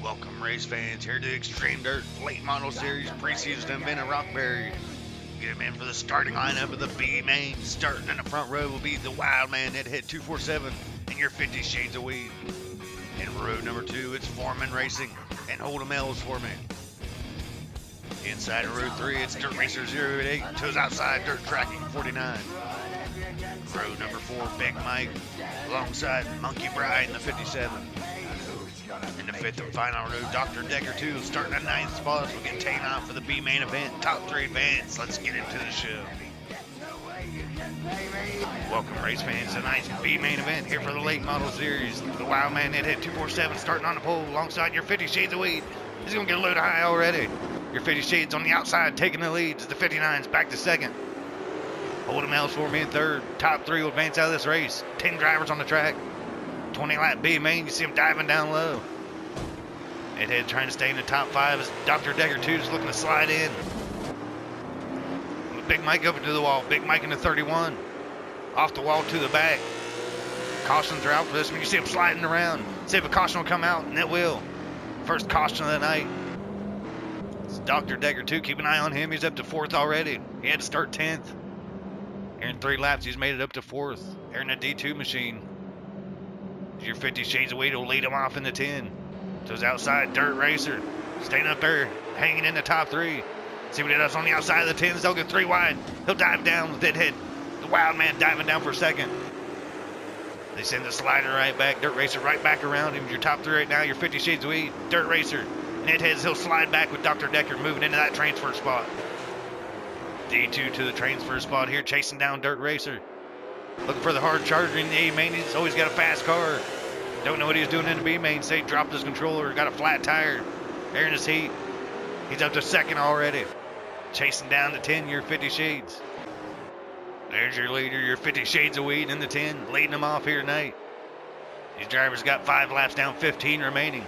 Welcome, race fans, here to the Xtreme Dirt Late Model Series Preseason event at Rockberry. Get them in for the starting lineup of the B main. Starting in the front row will be the Wild Man that hit 247 and your 50 Shades of Weed. In row number 2, it's Foreman Racing and Hold'em L's Foreman. Inside of row 3, it's Dirt Racer 088, toes outside Dirt Tracking 49. Row number 4, Big Mike, alongside Monkey Bride in the 57. In the 5th and final row, Dr. Decker 2, starting at 9th spot. We'll get taken off for the B main event, top 3 advance. Let's get into the show. Welcome, race fans, to tonight's B main event here for the Late Model Series. The Wild Man that hit 247 starting on the pole alongside your 50 Shades of Weed. He's going to get a load high already. Your 50 Shades on the outside taking the leads. The 59's back to second. Hold'em L's for me in third. Top 3 will advance out of this race. 10 drivers on the track. 20 lap B main, you see him diving down low. Head trying to stay in the top 5 as Dr. Decker 2 is looking to slide in. Big Mike up into the wall. Big Mike in the 31. Off the wall to the back. Cautions are out for this one. You see him sliding around. See if a caution will come out, and it will. First caution of the night. It's Dr. Decker 2. Keep an eye on him. He's up to 4th already. He had to start 10th. Here in 3 laps, he's made it up to 4th. Here in the D2 machine. Your 50 Shades of Weed will lead him off in the 10. So it's outside Dirt Racer. Staying up there, hanging in the top 3. See what he does on the outside of the 10s. They'll get 3 wide. He'll dive down with Deadhead. The Wild Man diving down for second. They send the slider right back. Dirt Racer right back around him. Your top 3 right now, your 50 Shades of Weed. Dirt Racer. Deadheads, he'll slide back with Dr. Decker moving into that transfer spot. D2 to the transfer spot here, chasing down Dirt Racer. Looking for the hard charger in the A main. He's always got a fast car. Don't know what he's doing in the B main. Say dropped his controller, got a flat tire. There in his heat. He's up to second already. Chasing down the 10, your 50 Shades. There's your leader, your 50 Shades of Weed in the 10, leading them off here tonight. These drivers got 5 laps down, 15 remaining.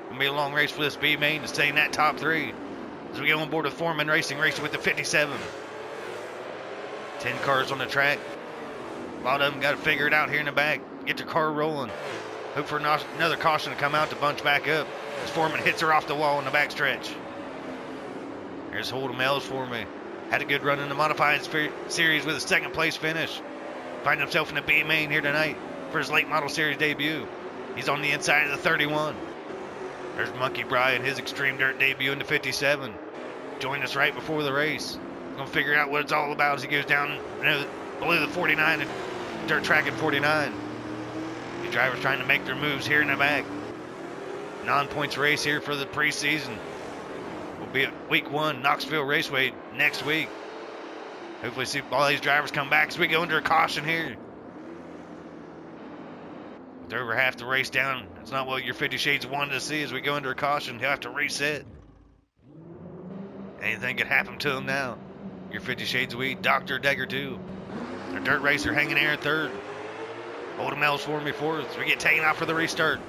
Gonna be a long race for this B main to stay in that top 3. As we go on board with Foreman Racing with the 57. 10 cars on the track. A lot of them got to figure it out here in the back. Get their car rolling. Hope for another caution to come out to bunch back up. As Foreman hits her off the wall in the backstretch. There's Hold'em L's for me. Had a good run in the modified series with a 2nd place finish. Find himself in the B main here tonight for his Late Model Series debut. He's on the inside of the 31. There's Monkey Bride, his Xtreme Dirt debut in the 57. Joined us right before the race. Gonna figure out what it's all about as he goes down below the 49 and Dirt Tracking 49. The drivers trying to make their moves here in the back. Non-points race here for the preseason. We'll be at week 1, Knoxville Raceway next week. Hopefully see all these drivers come back as we go under a caution here. With over half the race down, it's not what your 50 Shades wanted to see as we go under a caution. He'll have to reset. Anything could happen to him now. Your 50 Shades of Weed, Dr. Decker 2. Their Dirt Racer hanging there in 3rd. Hold'em L's for me 4th. We get taken out for the restart.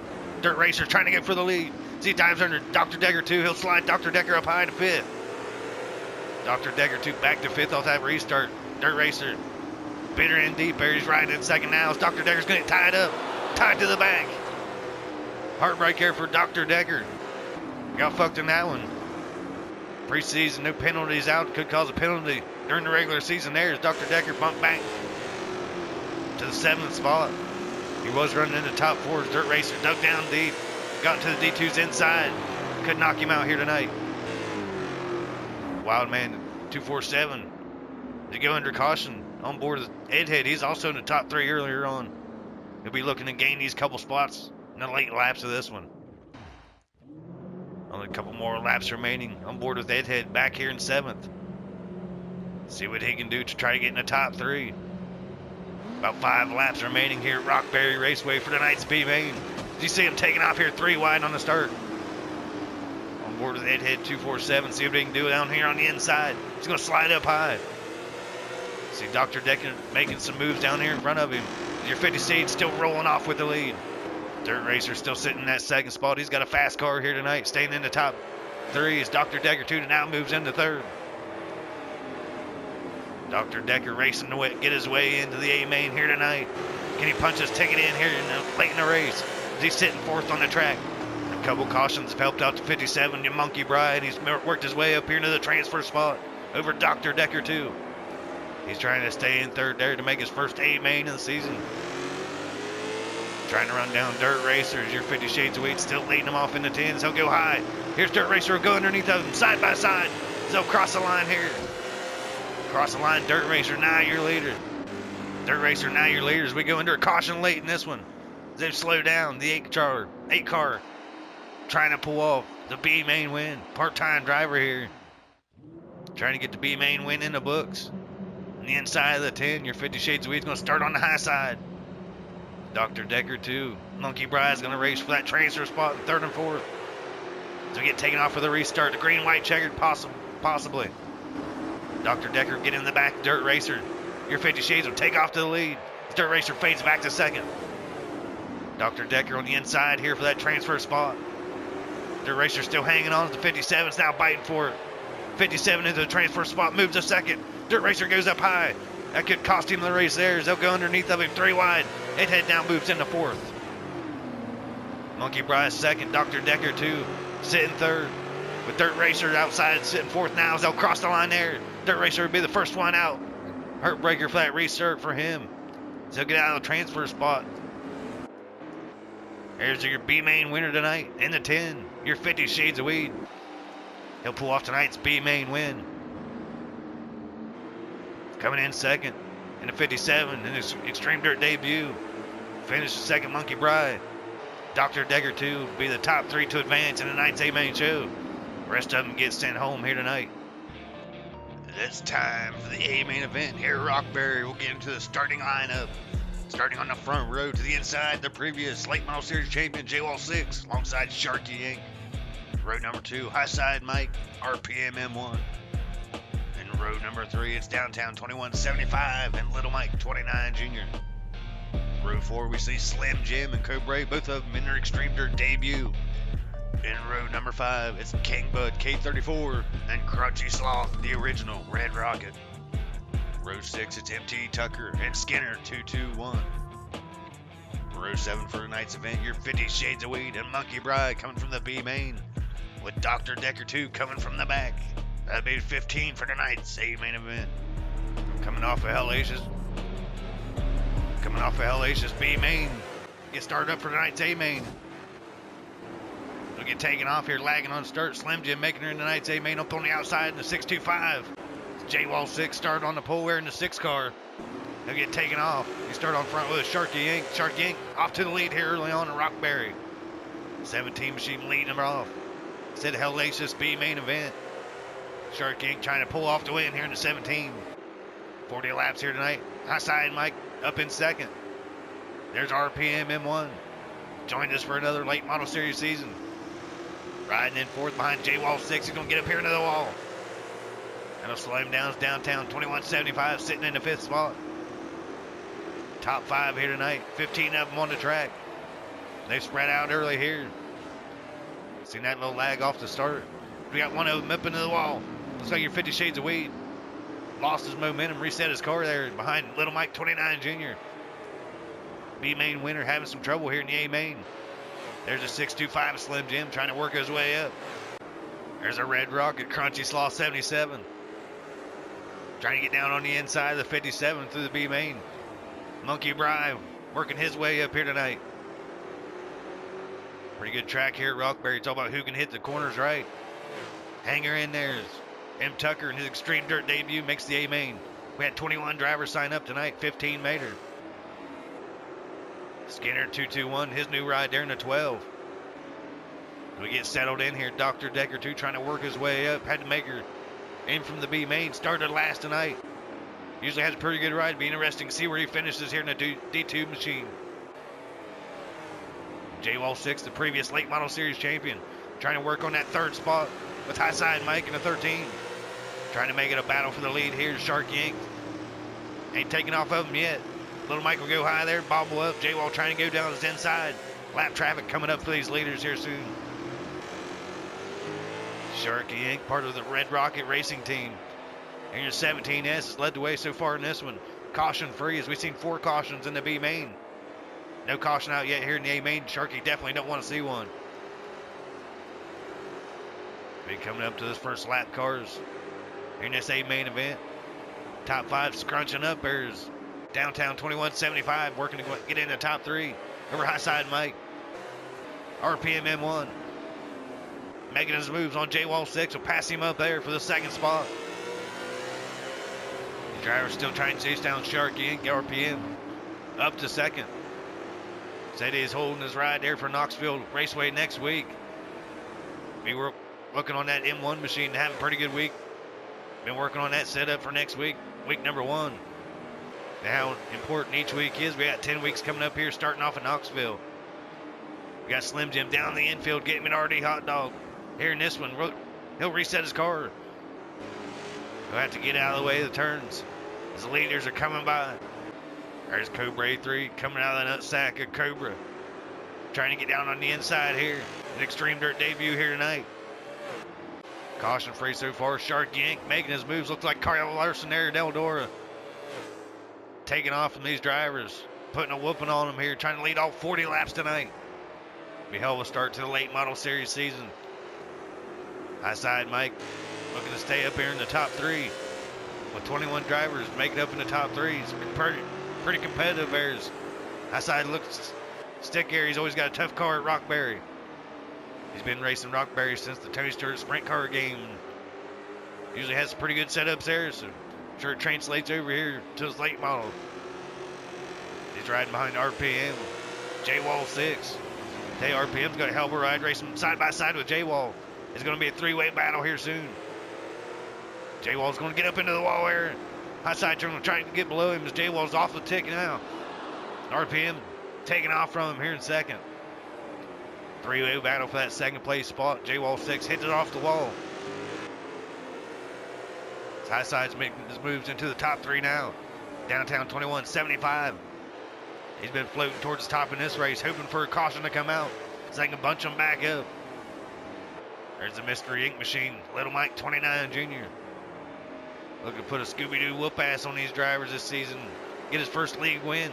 Dirt Racer trying to get for the lead. As he dives under Dr. Decker 2, he'll slide Dr. Decker up high to 5th. Dr. Decker 2 back to 5th off that restart. Dirt Racer bitter and deep there. He's riding in 2nd now as Dr. Decker's going to get tied up. Tied to the back. Heartbreak here for Dr. Decker. Got fucked in that one. Preseason, no penalties out. Could cause a penalty during the regular season there as Dr. Decker bumped back to the 7th spot. He was running in the top 4 as Dirt Racer dug down deep. Got to the D2's inside. Could knock him out here tonight. Wild Man 247 to go under caution on board with Edhead. He's also in the top 3 earlier on. He'll be looking to gain these couple spots in the late laps of this one. Only a couple more laps remaining on board with Edhead back here in 7th. See what he can do to try to get in the top 3. About 5 laps remaining here at Rockberry Raceway for tonight's B main. You see him taking off here 3 wide on the start. On board with Edhead 247. See what he can do down here on the inside. He's going to slide up high. See Dr. Decker making some moves down here in front of him. Your 50 Shades still rolling off with the lead. Dirt Racer still sitting in that 2nd spot. He's got a fast car here tonight, staying in the top 3 as Dr. Decker 2 now moves into 3rd. Dr. Decker racing to get his way into the A main here tonight. Can he punch his ticket in here late in the race? as he's sitting fourth on the track. A couple cautions have helped out the 57, your Monkey Bride. He's worked his way up here into the transfer spot over Dr. Decker too. He's trying to stay in third there to make his first A main of the season. Trying to run down Dirt Racers. Your 50 Shades of Weed still leading them off in the 10s. He'll go high. Here's Dirt Racer will go underneath of them side by side. They'll cross the line here. Cross the line, Dirt Racer, now your leader. Dirt Racer, now your leader as we go under a caution late in this one. They've slowed down the 8 car. Trying to pull off the B main win. Part-time driver here. Trying to get the B main win in the books. On the inside of the 10, your 50 Shades of Weed's going to start on the high side. Dr. Decker, too. Monkey Bride's going to race for that transfer spot in third and fourth. So we get taken off for the restart. The green-white checkered, possibly. Dr. Decker get in the back. Dirt Racer. Your 50 Shades will take off to the lead. Dirt Racer fades back to second. Dr. Decker on the inside here for that transfer spot. Dirt Racer still hanging on. The 57's now biting for it. 57 into the transfer spot, moves a second. Dirt Racer goes up high. That could cost him the race there as they'll go underneath of him 3 wide. 8 head down, moves into fourth. Monkey Bride second, Dr. Decker 2, sitting third. With Dirt Racer outside, sitting fourth now as they'll cross the line there. Dirt Racer would be the first one out. Heartbreaker for that restart for him. So he'll get out of the transfer spot. Here's your B main winner tonight in the 10, your 50 Shades of Weed. He'll pull off tonight's B main win. Coming in second in the 57 in his Extreme Dirt debut. Finished second, Monkey Bride. Dr. Decker 2 will be the top 3 to advance in tonight's A main show. The rest of them get sent home here tonight. It's time for the A main event here at Rockberry. We'll get into the starting lineup. Starting on the front row to the inside, the previous Late Model Series champion J-Wall 6 alongside Sharky Inc. Row number 2, high side Mike, RPM M1. And row number 3, it's downtown 2175 and Little Mike 29 Jr. Row 4, we see Slim Jim and Cobra, both of them in their Extreme Dirt debut. In row number 5, it's King Bud K34 and Crunchy Sloth, the original Red Rocket. Row 6, it's MT Tucker and Skinner 221. Row 7 for tonight's event, your 50 Shades of Weed and Monkey Bride coming from the B main. With Dr. Decker 2 coming from the back. That'd be 15 for tonight's A main event. Coming off of Hellacious B main. Get started up for tonight's A main. We'll get taken off here, lagging on start. Slim Jim making her in tonight's A main up on the outside in the 625. J-Wall 6 started on the pole wearing the 6 car. He'll get taken off. He started on front with Sharky Inc. Sharky Inc. off to the lead here early on in Rockberry. 17 machine leading him off. Said Hellacious B main event. Sharky Inc. trying to pull off the win here in the 17. 40 laps here tonight. High side Mike up in second. There's RPM M1. Joined us for another Late Model Series season. Riding in fourth behind J-Wall 6. He's going to get up here into the wall. That'll slow him down. It's downtown 2175 sitting in the 5th spot. Top 5 here tonight. 15 of them on the track. They've spread out early here. Seen that little lag off the start. We got one of them up into the wall. Looks like your 50 Shades of Weed. Lost his momentum, reset his car there behind Little Mike 29 Jr. B main winner having some trouble here in the A main. There's a 625 Slim Jim trying to work his way up. There's a Red Rocket Crunchy Sloth 77. Trying to get down on the inside of the 57 through the B main. Monkey Bride working his way up here tonight. Pretty good track here at Rockberry. It's all about who can hit the corners right. Hanger in there is M. Tucker in his Extreme Dirt debut makes the A main. We had 21 drivers sign up tonight, 15 made her. Skinner 221, his new ride there in the 12. We get settled in here. Dr. Decker 2 trying to work his way up. Had to make her in from the B main. Started last tonight. Usually has a pretty good ride. Be interesting to see where he finishes here in the D2 machine. J-Wall 6, the previous Late Model Series champion. Trying to work on that 3rd spot with high side Mike in the 13. Trying to make it a battle for the lead here. Sharky Inc. Ain't taking off of him yet. Little Mike will go high there, bobble up. J-Wall trying to go down his inside. Lap traffic coming up for these leaders here soon. Sharky Inc., part of the Red Rocket Racing team. And your 17S has led the way so far in this one. Caution free as we've seen 4 cautions in the B main. No caution out yet here in the A main. Sharky definitely don't want to see one. Be coming up to this first lap cars here in this A main event. Top 5 scrunching up. There's Downtown 2175 working to get in the top 3 over high side Mike. RPM M1 making his moves on J-Wall 6. Will pass him up there for the second spot. The driver's still trying to chase down Sharky and RPM up to second. Said he's holding his ride there for Knoxville Raceway next week. We were working on that M1 machine to have a pretty good week. Been working on that setup for next week, week number 1. And how important each week is. We got 10 weeks coming up here, starting off in Knoxville. We got Slim Jim down the infield getting an RD hot dog. Here in this one, he'll reset his car. He'll have to get out of the way of the turns as the leaders are coming by. There's Cobra 3 coming out of the nutsack of Cobra. Trying to get down on the inside here. An Xtreme Dirt debut here tonight. Caution free so far. Sharky Inc. making his moves. Looks like Carl Larson there, Deldora. Taking off from these drivers. Putting a whooping on them here. Trying to lead all 40 laps tonight. Be hell of a start to the late model series season. High side Mike looking to stay up here in the top 3. With 21 drivers making up in the top 3. It's pretty competitive there. High side looks stick here. He's always got a tough car at Rockberry. He's been racing Rockberry since the Tony Stewart sprint car game. Usually has some pretty good setups there, so I'm sure it translates over here to his late model. He's riding behind RPM, J-Wall 6. Today RPM's got a hell of a ride racing side by side with J-Wall. It's going to be a 3-way battle here soon. J-Wall's going to get up into the wall here. High side turn trying to get below him as J-Wall's off the tick now. RPM taking off from him here in second. 3-way battle for that second place spot. J-Wall 6 hits it off the wall. High side's making his moves into the top 3 now. Downtown 2175. He's been floating towards the top in this race, hoping for a caution to come out so they can bunch him back up. There's the Mystery Ink Machine, Little Mike 29 Jr. Looking to put a Scooby-Doo whoop-ass on these drivers this season. Get his first league win.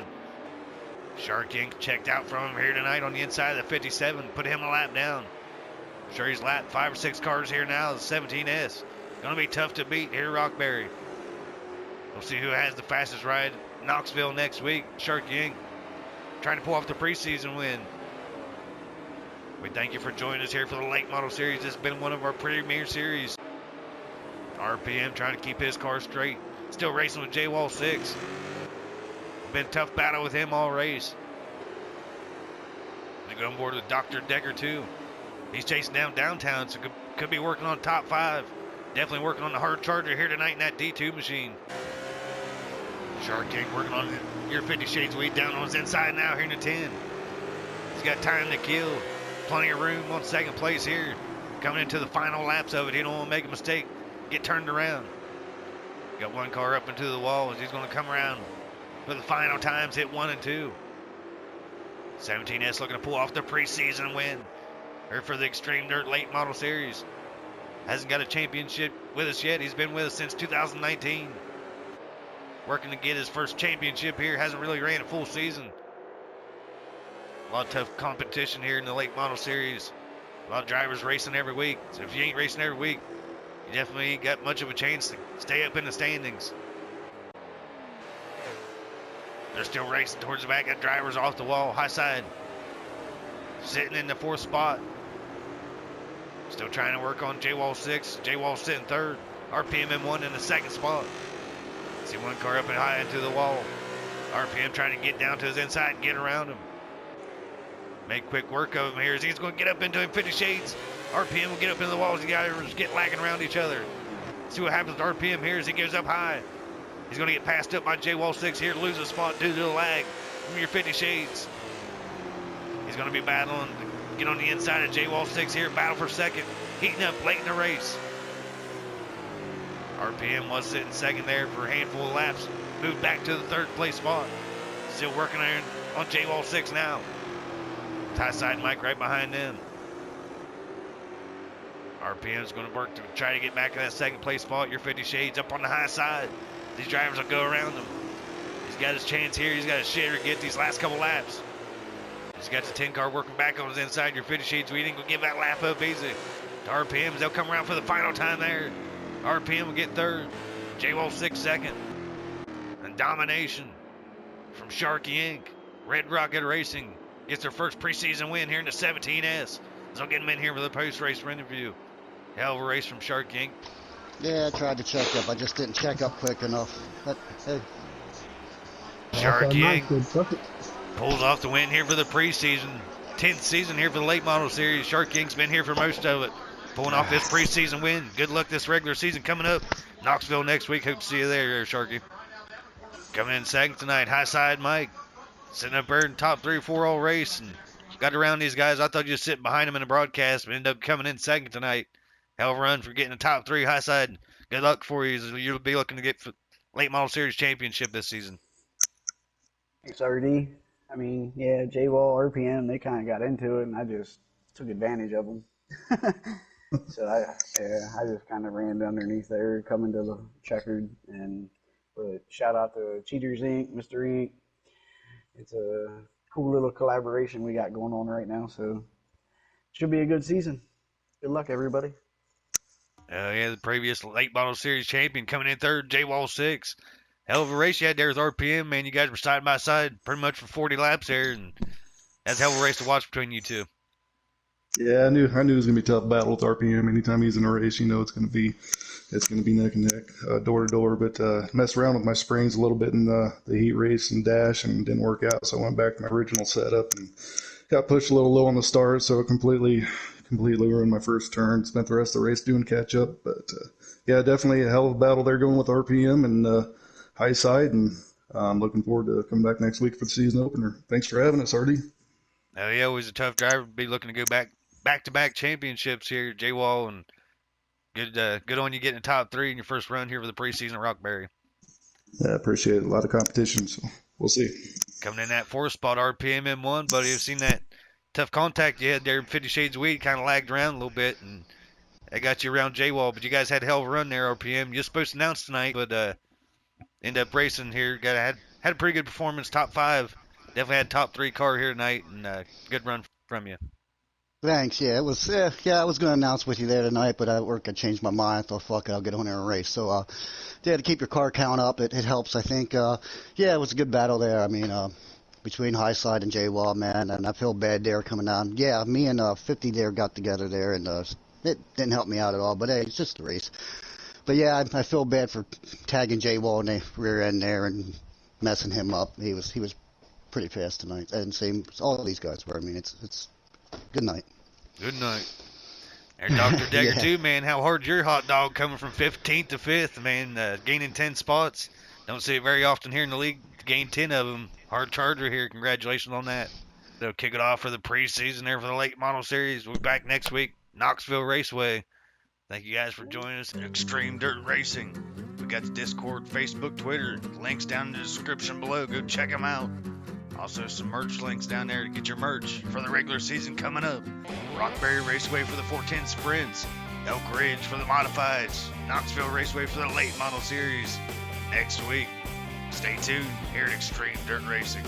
Shark Ink checked out from him here tonight on the inside of the 57. Put him a lap down. I'm sure he's lapped 5 or 6 cars here now. The 17S. Going to be tough to beat here at Rockberry. We'll see who has the fastest ride in Knoxville next week. Shark Ink trying to pull off the preseason win. We thank you for joining us here for the Late Model Series. This has been one of our premier series. RPM trying to keep his car straight. Still racing with J-Wall 6. Been a tough battle with him all race. They go on board with Dr. Decker too. He's chasing down Downtown, so could be working on top 5. Definitely working on the hard charger here tonight in that D2 machine. Shark King working on your 50 Shades Weed down on his inside now here in the 10. He's got time to kill. Plenty of room on second place here. Coming into the final laps of it. He don't want to make a mistake. Get turned around. Got one car up into the wall as he's going to come around for the final times, hit 1 and 2. 17S looking to pull off the preseason win. Or for the Xtreme Dirt Late Model Series. Hasn't got a championship with us yet. He's been with us since 2019. Working to get his first championship here. Hasn't really ran a full season. A lot of tough competition here in the Late Model Series. A lot of drivers racing every week. So if you ain't racing every week, you definitely ain't got much of a chance to stay up in the standings. They're still racing towards the back. Got drivers off the wall. High side. Sitting in the 4th spot. Still trying to work on J-Wall 6. J-Wall sitting 3rd. RPM M1 in the 2nd spot. See one car up and high into the wall. RPM trying to get down to his inside and get around him. Make quick work of him here as he's going to get up into him 50 Shades. RPM will get up into the walls. You guys get lagging around each other. See what happens to RPM here as he goes up high. He's going to get passed up by J-Wall 6 here, lose a spot due to the lag from your 50 Shades. He's going to be battling to get on the inside of J-Wall 6 here, battle for second, heating up late in the race. RPM was sitting second there for a handful of laps, moved back to the 3rd place spot. Still working on J-Wall 6 now. High side Mike right behind them. RPM's going to work to try to get back to that 2nd place spot. Your 50 Shades up on the high side. These drivers will go around him. He's got his chance here. He's got a shit or get these last couple laps. You got the 10 car working back on his inside. Your finish sheets. We ain't gonna give that lap up easy. The RPMs, they'll come around for the final time there. RPM will get third. J-Wall 6th second. And domination from Sharky Inc. Red Rocket Racing gets their first preseason win here in the 17S. So I'll get them in here for the post-race interview. Hell of a race from Sharky Inc. Yeah, I tried to check up. I just didn't check up quick enough. But, hey. Sharky Inc. pulls off the win here for the preseason. 10th season here for the Late Model Series. Sharky Inc.'s been here for most of it. Pulling off this preseason win. Good luck this regular season coming up. Knoxville next week. Hope to see you there, Sharky. Coming in second tonight, High Side Mike. Sitting up there in top 3 or 4 all race and got around these guys. I thought you were sitting behind them in the broadcast, but ended up coming in second tonight. Hell of a run for getting the top 3. High Side, good luck for you. You'll be looking to get Late Model Series championship this season. Thanks, RD. I mean, yeah, J-Wall, RPM, they kind of got into it, and I just took advantage of them. So I just kind of ran underneath there, coming to the checkered, and shout out to Cheaters Inc., Mr. Inc. It's a cool little collaboration we got going on right now, so should be a good season. Good luck, everybody. Yeah, the previous Late Model Series champion coming in third, J-Wall 6. Hell of a race you had there with RPM, man. You guys were side by side pretty much for 40 laps there, and that's a hell of a race to watch between you two. Yeah, I knew it was gonna be a tough battle with RPM. Anytime he's in a race, you know it's gonna be neck and neck, door to door. But messed around with my springs a little bit in the heat race and dash, and didn't work out. So I went back to my original setup and got pushed a little low on the start, so it completely ruined my first turn. Spent the rest of the race doing catch up. But yeah, definitely a hell of a battle there going with RPM and High Side, and I'm looking forward to coming back next week for the season opener. Thanks for having us, Artie. Oh yeah, always a tough driver to be looking to go back-to-back championships here, J-Wall, and good on you getting the top 3 in your first run here for the preseason at Rockberry. Yeah, I appreciate it. A lot of competition, so we'll see. Coming in that 4th spot, RPM M1, buddy. I've seen that tough contact you had there in 50 Shades of Weed, kind of lagged around a little bit, and that got you around J-Wall, but you guys had a hell of a run there, RPM. You're supposed to announce tonight, but ended up racing here. Had a pretty good performance, top 5. Definitely had top 3 car here tonight, and good run from you. Thanks. Yeah, it was. I was going to announce with you there tonight, but at work I changed my mind. I thought, fuck it, I'll get on there and race. So, yeah, to keep your car count up, it helps, I think. Yeah, it was a good battle there. I mean, between High Side and J-Wall, man, and I feel bad there coming down. Yeah, me and 50 there got together there, and it didn't help me out at all. But hey, it's just a race. But yeah, I feel bad for tagging J-Wall in the rear end there and messing him up. He was pretty fast tonight, and same all these guys were. I mean, it's good night. Good night. And Dr. Degger, Yeah. too, man. How hard's your hot dog coming from 15th to 5th, man? Gaining 10 spots. Don't see it very often here in the league. Gain 10 of them. Hard charger here. Congratulations on that. They'll kick it off for the preseason there for the Late Model Series. We'll be back next week. Knoxville Raceway. Thank you guys for joining us in Xtreme Dirt Racing. We got the Discord, Facebook, Twitter. Links down in the description below. Go check them out. Also, some merch links down there to get your merch for the regular season coming up. Rockberry Raceway for the 410 Sprints. Elk Ridge for the Modifieds. Knoxville Raceway for the Late Model Series. Next week. Stay tuned here at Xtreme Dirt Racing.